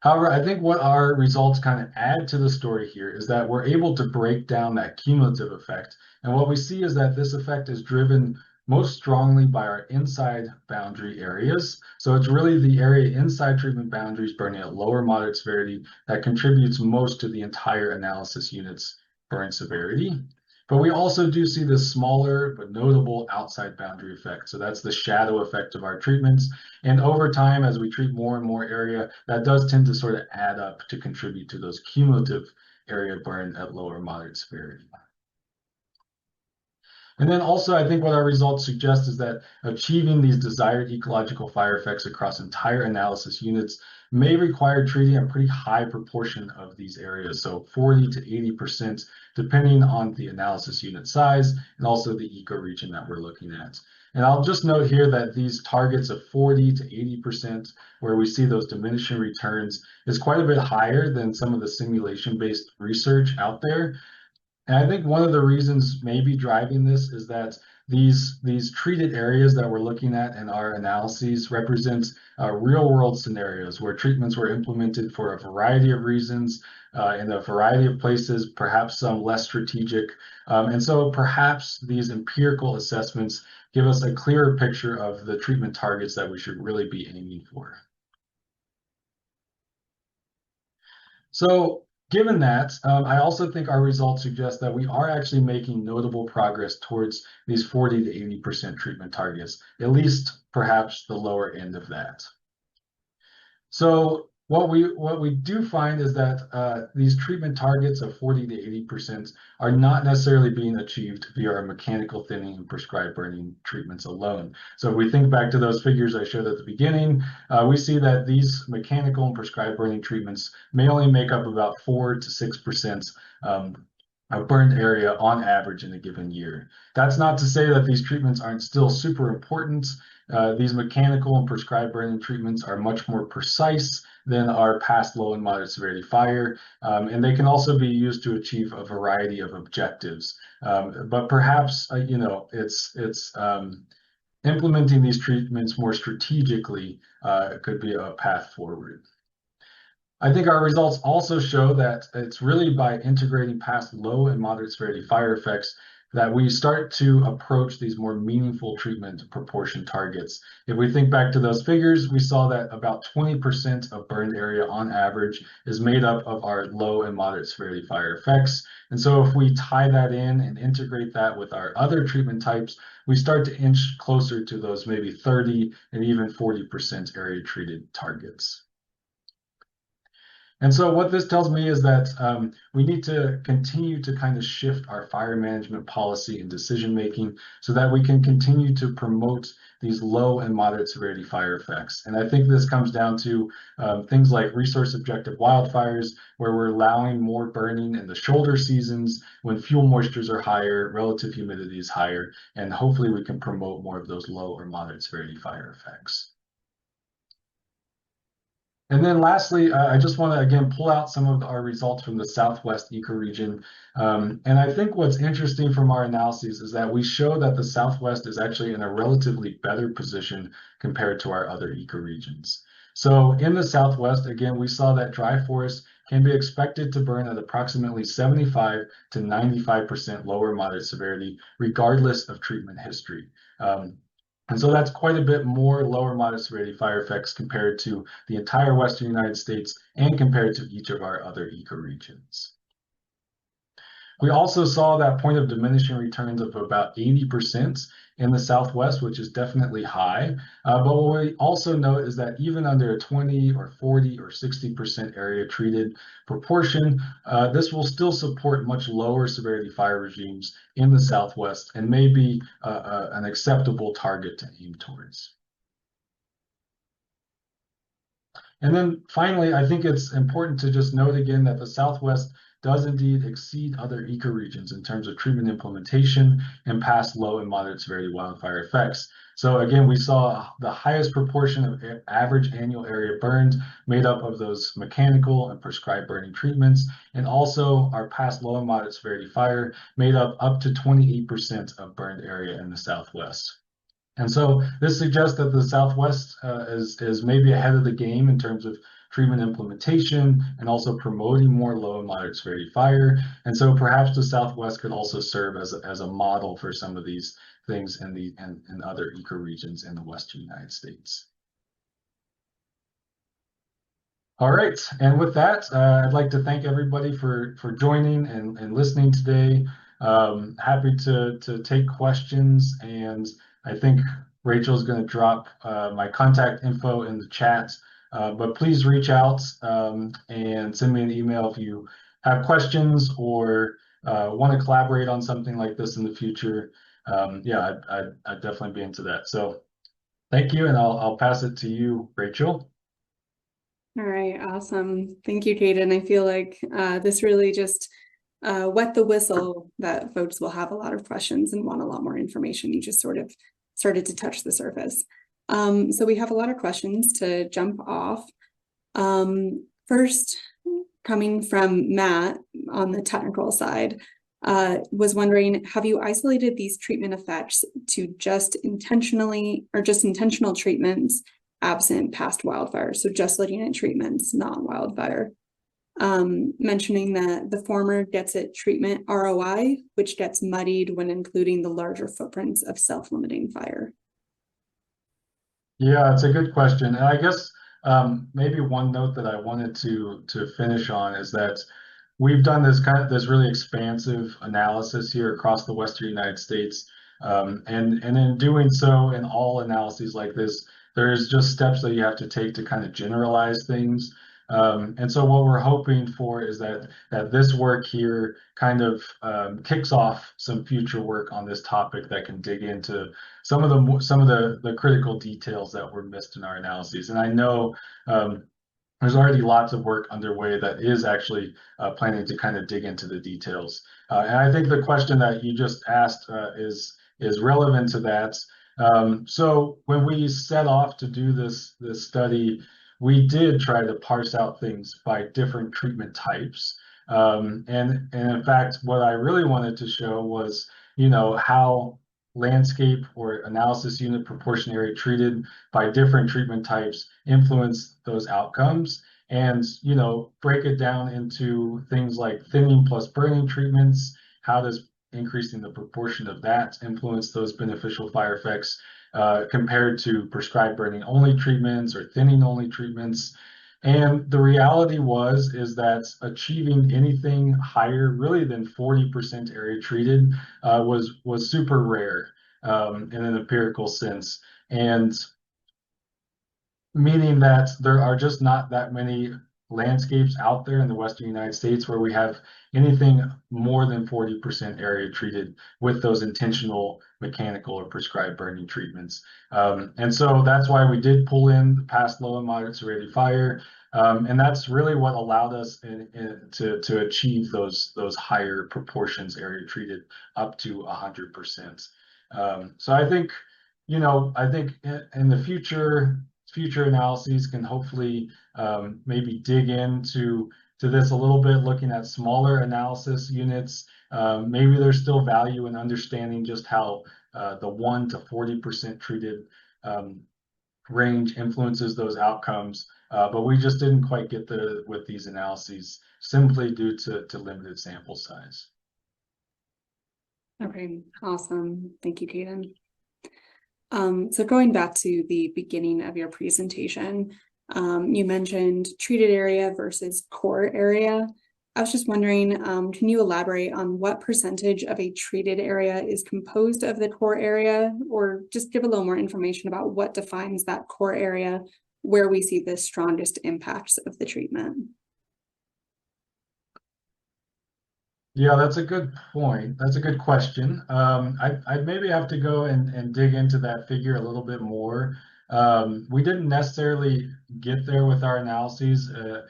However, I think what our results kind of add to the story here is that we're able to break down that cumulative effect. And what we see is that this effect is driven most strongly by our inside boundary areas. So it's really the area inside treatment boundaries burning at lower moderate severity that contributes most to the entire analysis unit's burn severity. But we also do see this smaller but notable outside boundary effect. So that's the shadow effect of our treatments. And over time, as we treat more and more area, that does tend to sort of add up to contribute to those cumulative area burn at low or moderate severity. And then also, I think what our results suggest is that achieving these desired ecological fire effects across entire analysis units may require treating a pretty high proportion of these areas, so 40 to 80%, depending on the analysis unit size and also the ecoregion that we're looking at. And I'll just note here that these targets of 40 to 80%, where we see those diminishing returns, is quite a bit higher than some of the simulation-based research out there. And I think one of the reasons maybe driving this is that these treated areas that we're looking at in our analyses represent real world scenarios where treatments were implemented for a variety of reasons in a variety of places, perhaps some less strategic. And so perhaps these empirical assessments give us a clearer picture of the treatment targets that we should really be aiming for. So given that, I also think our results suggest that we are actually making notable progress towards these 40 to 80% treatment targets, at least perhaps the lower end of that. So what we do find is that these treatment targets of 40 to 80% are not necessarily being achieved via our mechanical thinning and prescribed burning treatments alone. So if we think back to those figures I showed at the beginning, we see that these mechanical and prescribed burning treatments may only make up about 4 to 6% of burned area on average in a given year. That's not to say that these treatments aren't still super important. These mechanical and prescribed burning treatments are much more precise than our past low and moderate severity fire, and they can also be used to achieve a variety of objectives. But perhaps, it's implementing these treatments more strategically could be a path forward. I think our results also show that it's really by integrating past low and moderate severity fire effects that we start to approach these more meaningful treatment proportion targets. If we think back to those figures, we saw that about 20% of burned area on average is made up of our low and moderate severity fire effects. And so if we tie that in and integrate that with our other treatment types, we start to inch closer to those maybe 30 and even 40% area treated targets. And so what this tells me is that we need to continue to kind of shift our fire management policy and decision making so that we can continue to promote these low and moderate severity fire effects. And I think this comes down to things like resource objective wildfires, where we're allowing more burning in the shoulder seasons when fuel moistures are higher, relative humidity is higher, and hopefully we can promote more of those low or moderate severity fire effects. And then lastly, I just want to, again, pull out some of our results from the Southwest ecoregion. And I think what's interesting from our analyses is that we show that the Southwest is actually in a relatively better position compared to our other ecoregions. So in the Southwest, again, we saw that dry forests can be expected to burn at approximately 75 to 95% lower moderate severity, regardless of treatment history. And so that's quite a bit more lower moderate severity fire effects compared to the entire Western United States and compared to each of our other ecoregions. We also saw that point of diminishing returns of about 80% in the Southwest, which is definitely high. But what we also note is that even under a 20 or 40 or 60% area treated proportion, this will still support much lower severity fire regimes in the Southwest and may be an acceptable target to aim towards. And then finally, I think it's important to just note again that the Southwest does indeed exceed other ecoregions in terms of treatment implementation and past low and moderate severity wildfire effects. So again, we saw the highest proportion of average annual area burned made up of those mechanical and prescribed burning treatments. And also our past low and moderate severity fire made up to 28% of burned area in the Southwest. And so this suggests that the Southwest is maybe ahead of the game in terms of treatment implementation and also promoting more low and moderate severity fire. And so perhaps the Southwest could also serve as a model for some of these things in other ecoregions in the Western United States. All right, and with that, I'd like to thank everybody for joining and listening today. Happy to take questions, and I think Rachel's going to drop my contact info in the chat. But please reach out and send me an email if you have questions or want to collaborate on something like this in the future. Yeah, I'd definitely be into that. So thank you, and I'll pass it to you, Rachel. All right, awesome. Thank you, Kaden. I feel like this really just wet the whistle that folks will have a lot of questions and want a lot more information. You just sort of started to touch the surface. So we have a lot of questions to jump off. First, coming from Matt on the technical side, was wondering, have you isolated these treatment effects to just intentional treatments absent past wildfire? So just looking at treatments, not wildfire. Mentioning that the former gets at treatment ROI, which gets muddied when including the larger footprints of self-limiting fire. Yeah, it's a good question. And I guess maybe one note that I wanted to finish on is that we've done this really expansive analysis here across the Western United States. And in doing so, in all analyses like this, there's just steps that you have to take to kind of generalize things. And so what we're hoping for is that this work here kind of kicks off some future work on this topic that can dig into some of the critical details that were missed in our analyses. And I know there's already lots of work underway that is actually planning to kind of dig into the details. And I think the question that you just asked is relevant to that. So when we set off to do this study, we did try to parse out things by different treatment types. And in fact, what I really wanted to show was, how landscape or analysis unit proportion area treated by different treatment types influence those outcomes, and break it down into things like thinning plus burning treatments. How does increasing the proportion of that influence those beneficial fire effects compared to prescribed burning only treatments or thinning only treatments? And the reality is that achieving anything higher really than 40% area treated was super rare in an empirical sense, and meaning that there are just not that many landscapes out there in the Western United States where we have anything more than 40% area treated with those intentional mechanical or prescribed burning treatments. And so that's why we did pull in past low and moderate severity fire. And that's really what allowed us to achieve those higher proportions area treated up to 100%. So I think, in the future analyses can hopefully maybe dig into this a little bit, looking at smaller analysis units. Maybe there's still value in understanding just how the 1 to 40% treated range influences those outcomes, but we just didn't quite get there with these analyses simply due to limited sample size. Okay, awesome. Thank you, Kaden. So going back to the beginning of your presentation, you mentioned treated area versus core area. I was just wondering, can you elaborate on what percentage of a treated area is composed of the core area, or just give a little more information about what defines that core area where we see the strongest impacts of the treatment? Yeah, that's a good point. That's a good question. I'd maybe have to go and dig into that figure a little bit more. We didn't necessarily get there with our analyses. The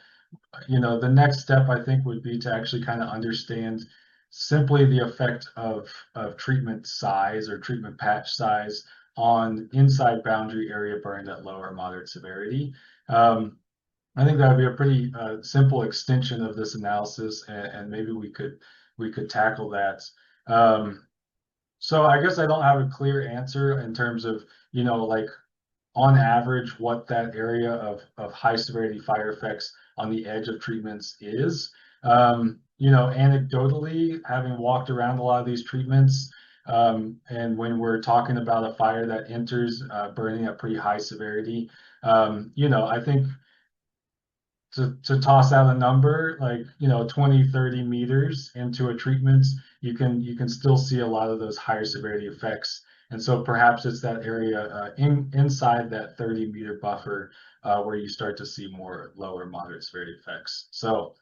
next step I think would be to actually kind of understand simply the effect of treatment size or treatment patch size on inside boundary area burned at low or moderate severity. I think that would be a pretty simple extension of this analysis, and maybe we could tackle that. So I guess I don't have a clear answer in terms of, like on average, what that area of high severity fire effects on the edge of treatments is. Anecdotally, having walked around a lot of these treatments, and when we're talking about a fire that enters burning at pretty high severity, I think to toss out a number like 20-30 meters into a treatment, you can still see a lot of those higher severity effects. And so perhaps it's that area inside that 30-meter buffer where you start to see more lower moderate severity effects. So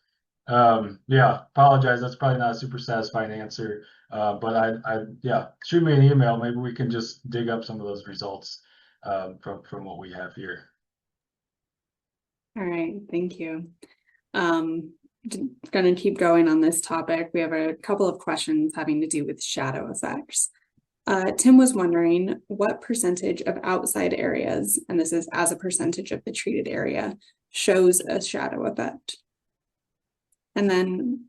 yeah, apologize, that's probably not a super satisfying answer, but yeah, shoot me an email. Maybe we can just dig up some of those results from what we have here. All right, thank you. Going to keep going on this topic. We have a couple of questions having to do with shadow effects. Tim was wondering what percentage of outside areas, and this is as a percentage of the treated area, shows a shadow effect. And then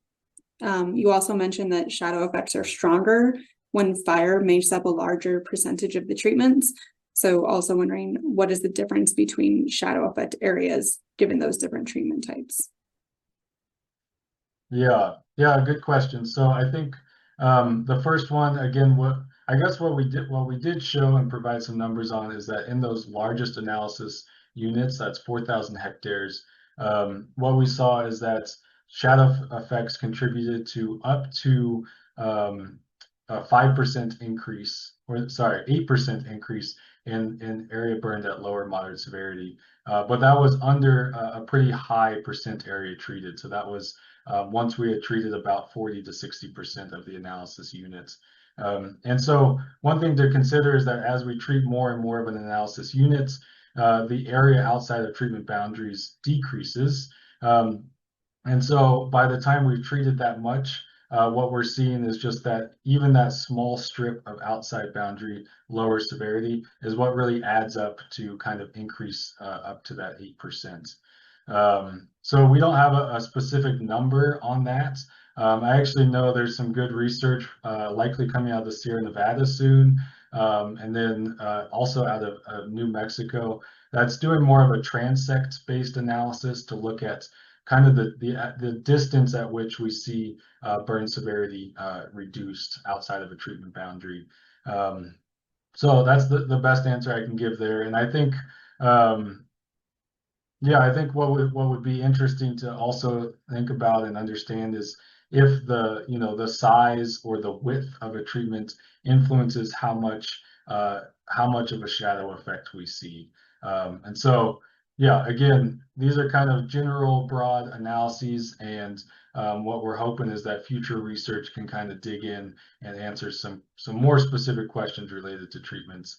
you also mentioned that shadow effects are stronger when fire makes up a larger percentage of the treatments. So also wondering, what is the difference between shadow effect areas given those different treatment types? Yeah, good question. So I think the first one, again, what we did show and provide some numbers on is that in those largest analysis units, that's 4,000 hectares, what we saw is that shadow effects contributed to up to a 5% increase, or sorry, 8% increase in area burned at lower moderate severity. But that was under a pretty high percent area treated. So that was once we had treated about 40 to 60% of the analysis units. And so one thing to consider is that as we treat more and more of an analysis unit, the area outside of treatment boundaries decreases. And so by the time we've treated that much, what we're seeing is just that even that small strip of outside boundary lower severity is what really adds up to kind of increase up to that 8%. So we don't have a specific number on that. I actually know there's some good research likely coming out of the Sierra Nevada soon, and then also out of New Mexico that's doing more of a transect based analysis to look at kind of the distance at which we see burn severity reduced outside of a treatment boundary. So that's the best answer I can give there. And I think, yeah, I think what would be interesting to also think about and understand is if the size or the width of a treatment influences how much of a shadow effect we see. And so, yeah, again, these are kind of general broad analyses, and what we're hoping is that future research can kind of dig in and answer some more specific questions related to treatments,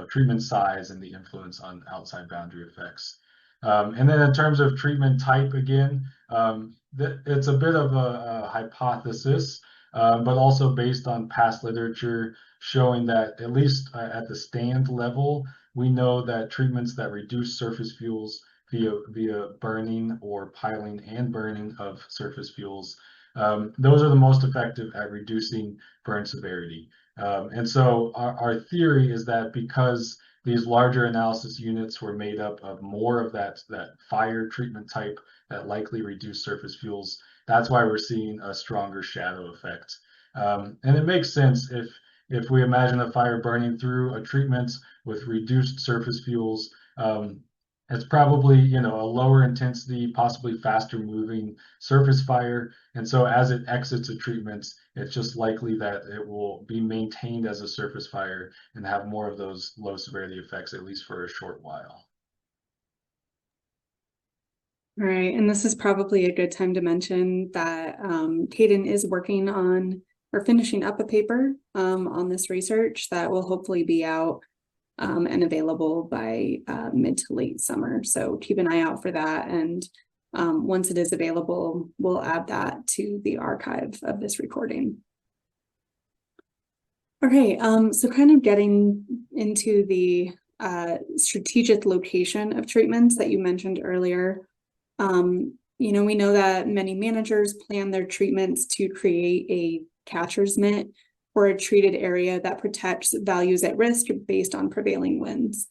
treatment size and the influence on outside boundary effects. And then in terms of treatment type, again, it's a bit of a hypothesis, but also based on past literature showing that at least at the stand level, we know that treatments that reduce surface fuels via burning or piling and burning of surface fuels, those are the most effective at reducing burn severity. And so our theory is that because these larger analysis units were made up of more of that fire treatment type that likely reduced surface fuels, that's why we're seeing a stronger shadow effect. And it makes sense if we imagine a fire burning through a treatment with reduced surface fuels, it's probably a lower intensity, possibly faster moving surface fire. And so as it exits a treatment, it's just likely that it will be maintained as a surface fire and have more of those low severity effects, at least for a short while. All right, and this is probably a good time to mention that Caden is working on or finishing up a paper on this research that will hopefully be out and available by mid to late summer. So keep an eye out for that. And once it is available, we'll add that to the archive of this recording. Okay, so kind of getting into the strategic location of treatments that you mentioned earlier. We know that many managers plan their treatments to create a catcher's mitt or a treated area that protects values at risk based on prevailing winds.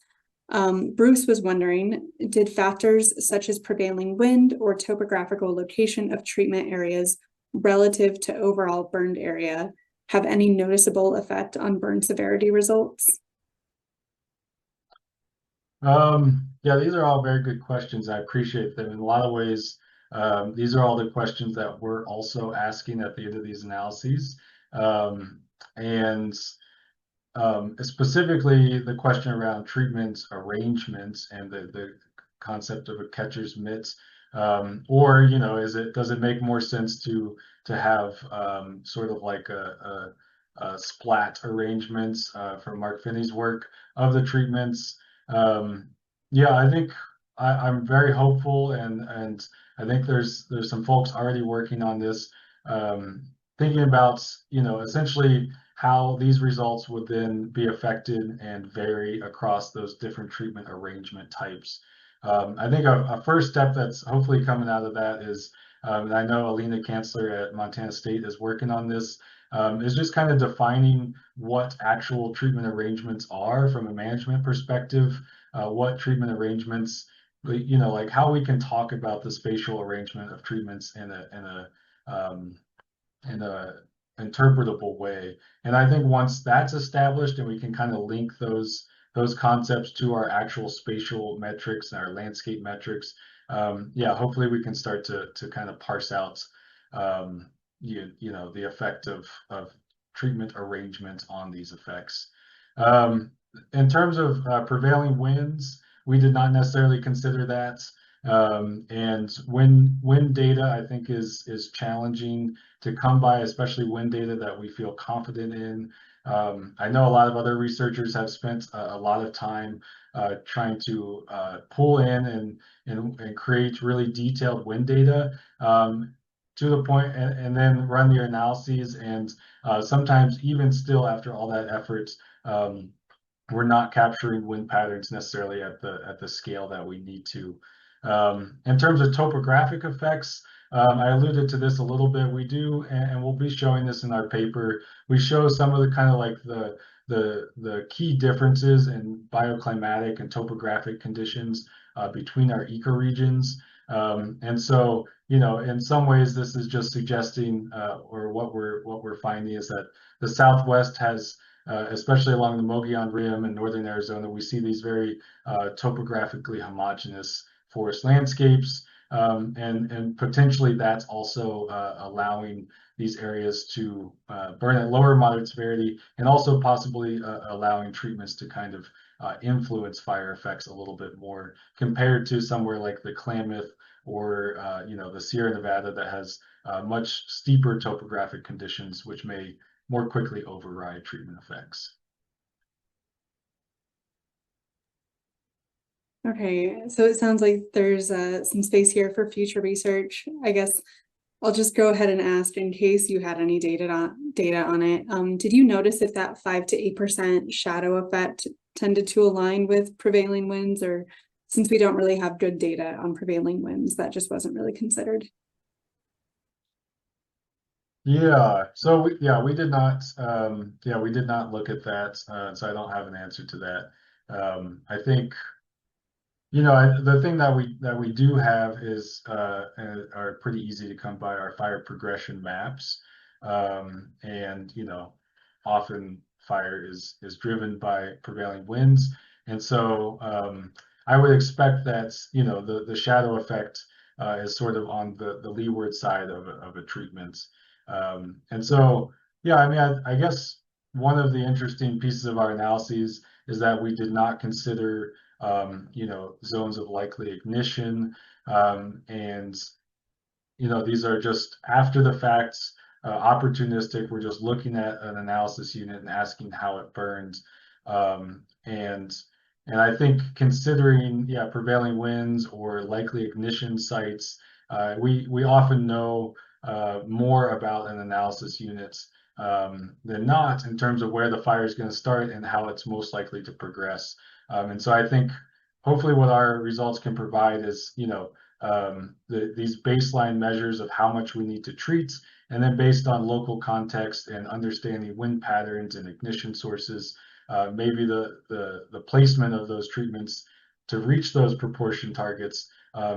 Bruce was wondering, did factors such as prevailing wind or topographical location of treatment areas relative to overall burned area have any noticeable effect on burn severity results? Yeah, these are all very good questions. I appreciate them. In a lot of ways, these are all the questions that we're also asking at the end of these analyses. And specifically the question around treatment arrangements and the concept of a catcher's mitt, or does it make more sense to have sort of like a splat arrangements from Mark Finney's work of the treatments? Yeah, I think I'm very hopeful, and I think there's some folks already working on this, thinking about essentially how these results would then be affected and vary across those different treatment arrangement types. I think a first step that's hopefully coming out of that is, and I know Alina Kanzler at Montana State is working on this, is just kind of defining what actual treatment arrangements are from a management perspective, what treatment arrangements, like how we can talk about the spatial arrangement of treatments in a interpretable way. And I think once that's established and we can kind of link those concepts to our actual spatial metrics and our landscape metrics, yeah, hopefully we can start to kind of parse out the effect of treatment arrangement on these effects. In terms of prevailing winds, we did not necessarily consider that. And wind data, I think, is challenging to come by, especially wind data that we feel confident in. I know a lot of other researchers have spent a lot of time trying to pull in and create really detailed wind data to the point, and then run their analyses. And sometimes even still after all that effort, we're not capturing wind patterns necessarily at the scale that we need to. In terms of topographic effects, I alluded to this a little bit. We do, and we'll be showing this in our paper. We show some of the kind of like the key differences in bioclimatic and topographic conditions between our ecoregions. And so, in some ways, this is just suggesting, or what we're finding is that the Southwest has, especially along the Mogollon Rim in northern Arizona, we see these very topographically homogeneous forest landscapes, and potentially that's also allowing these areas to burn at lower moderate severity, and also possibly allowing treatments to kind of influence fire effects a little bit more compared to somewhere like the Klamath or the Sierra Nevada that has much steeper topographic conditions, which may more quickly override treatment effects. Okay, so it sounds like there's some space here for future research. I guess I'll just go ahead and ask, in case you had any data on it. Did you notice if that 5 to 8% shadow effect tended to align with prevailing winds, or since we don't really have good data on prevailing winds, that just wasn't really considered? Yeah, so we did not look at that, so I don't have an answer to that. I think the thing that we do have is are pretty easy to come by, our fire progression maps, and often fire is driven by prevailing winds, and so I would expect that the shadow effect is sort of on the leeward side of a treatment, and so yeah, I mean, I guess one of the interesting pieces of our analyses is that we did not consider zones of likely ignition, and these are just after the facts, opportunistic. We're just looking at an analysis unit and asking how it burns, and I think considering prevailing winds or likely ignition sites, we often know more about an analysis unit than not in terms of where the fire is going to start and how it's most likely to progress. And so I think hopefully what our results can provide is, these baseline measures of how much we need to treat, and then based on local context and understanding wind patterns and ignition sources, maybe the placement of those treatments to reach those proportion targets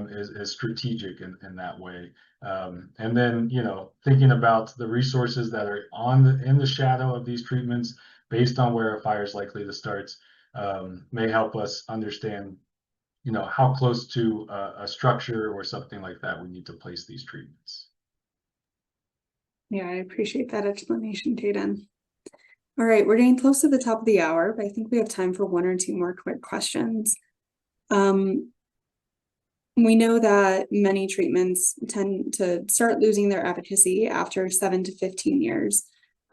is strategic in that way. And then, thinking about the resources that are in the shadow of these treatments based on where a fire is likely to start, may help us understand how close to a structure or something like that we need to place these treatments. Yeah, I appreciate that explanation, Caden. All right, we're getting close to the top of the hour, but I think we have time for one or two more quick questions. We know that many treatments tend to start losing their efficacy after 7 to 15 years.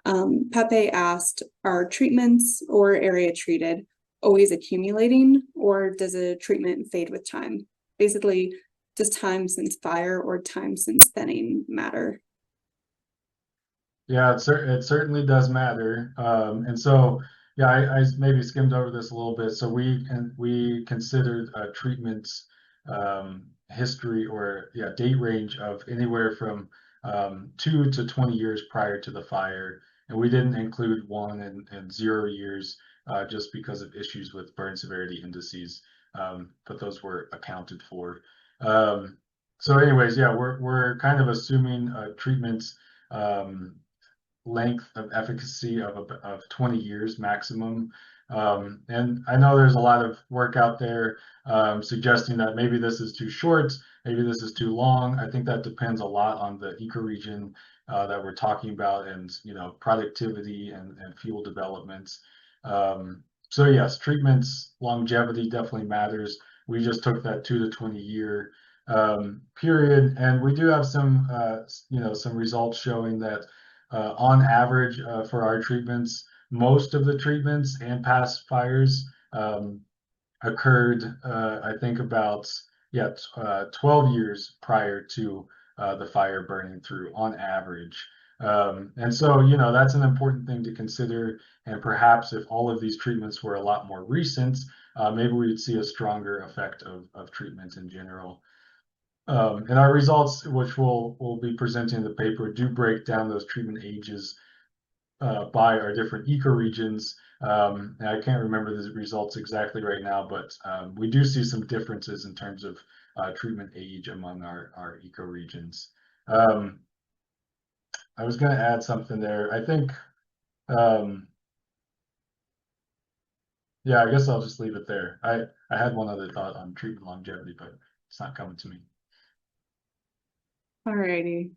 Pepe asked, are treatments or area treated always accumulating, or does a treatment fade with time? Basically, does time since fire or time since thinning matter? Yeah, it certainly does matter. And so, yeah, I maybe skimmed over this a little bit. So we considered treatments history or date range of anywhere from 2 to 20 years prior to the fire, and we didn't include 1 and 0 years just because of issues with burn severity indices, but those were accounted for. So, anyways, yeah, we're kind of assuming treatments length of efficacy of 20 years maximum. And I know there's a lot of work out there suggesting that maybe this is too short, maybe this is too long. I think that depends a lot on the ecoregion that we're talking about, and productivity and fuel developments. So yes, treatments longevity definitely matters. We just took that 2 to 20 year period, and we do have some some results showing that on average, for our treatments, most of the treatments and past fires occurred, I think, about 12 years prior to the fire burning through on average. And so, that's an important thing to consider. And perhaps if all of these treatments were a lot more recent, maybe we'd see a stronger effect of treatments in general. And our results, which we'll be presenting in the paper, do break down those treatment ages by our different ecoregions. And I can't remember the results exactly right now, but we do see some differences in terms of treatment age among our ecoregions. I was going to add something there. I think, yeah, I guess I'll just leave it there. I had one other thought on treatment longevity, but it's not coming to me. All righty.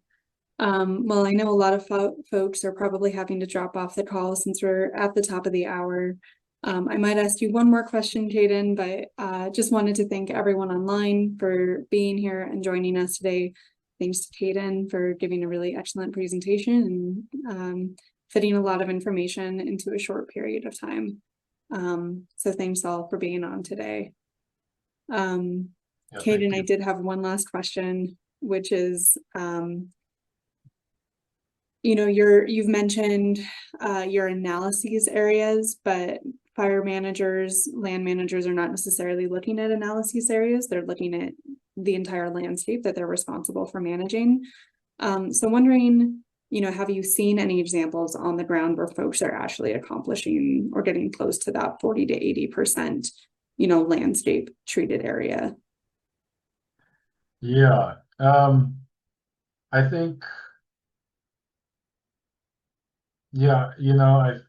Well, I know a lot of folks are probably having to drop off the call since we're at the top of the hour. I might ask you one more question, Caden, but just wanted to thank everyone online for being here and joining us today. Thanks to Caden for giving a really excellent presentation and fitting a lot of information into a short period of time. So thanks all for being on today. Caden, I did have one last question, which is, you've mentioned your analyses areas, but fire managers, land managers are not necessarily looking at analysis areas. They're looking at the entire landscape that they're responsible for managing. So wondering, have you seen any examples on the ground where folks are actually accomplishing or getting close to that 40 to 80%, landscape treated area? Yeah, I think, yeah,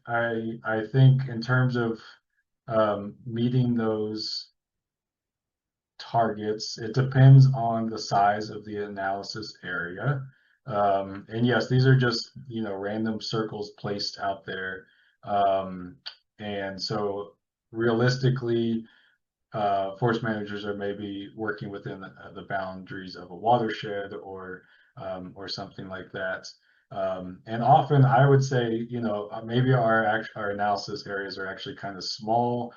I think in terms of meeting those targets, it depends on the size of the analysis area. And yes, these are just, random circles placed out there. And so realistically, forest managers are maybe working within the boundaries of a watershed or something like that. And often I would say, maybe our analysis areas are actually kind of small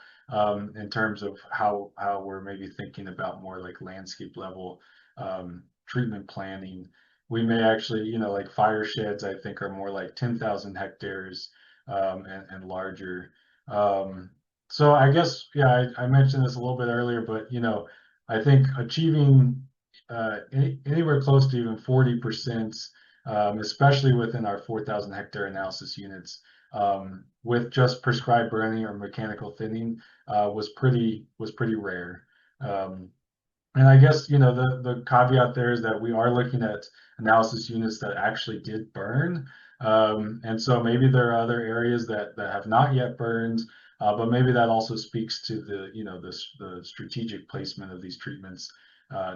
in terms of how we're maybe thinking about more like landscape level treatment planning. We may actually, like fire sheds, I think are more like 10,000 hectares and larger. So I guess, yeah, I mentioned this a little bit earlier, but, I think achieving anywhere close to even 40%, especially within our 4,000 hectare analysis units, with just prescribed burning or mechanical thinning, was pretty rare. And I guess, the caveat there is that we are looking at analysis units that actually did burn. And so maybe there are other areas that have not yet burned. But maybe that also speaks to the, the strategic placement of these treatments,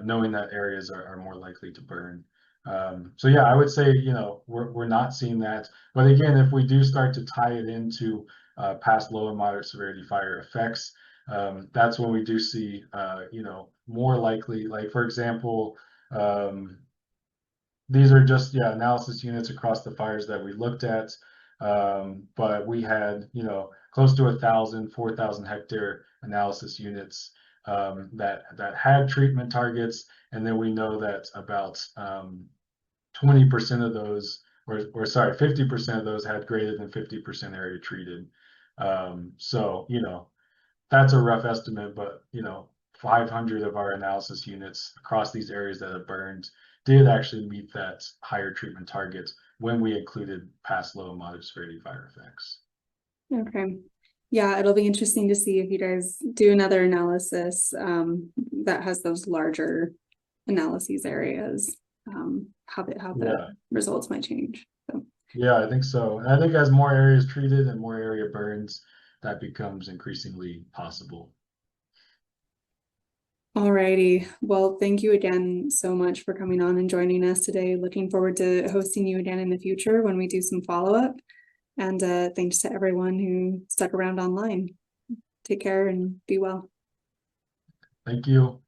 knowing that areas are more likely to burn. So yeah, I would say, we're not seeing that. But again, if we do start to tie it into past low and moderate severity fire effects, that's when we do see, more likely, like for example, these are just, analysis units across the fires that we looked at. But we had, close to 4,000 hectare analysis units that had treatment targets. And then we know that about 20% of those, or sorry, 50% of those had greater than 50% area treated. So, that's a rough estimate, but 500 of our analysis units across these areas that have burned did actually meet that higher treatment target when we included past low and moderate severity fire effects. Okay. Yeah, it'll be interesting to see if you guys do another analysis that has those larger analyses areas, how the results might change. So. Yeah, I think so. And I think as more areas treated and more area burns, that becomes increasingly possible. Alrighty. Well, thank you again so much for coming on and joining us today. Looking forward to hosting you again in the future when we do some follow-up. And thanks to everyone who stuck around online. Take care and be well. Thank you.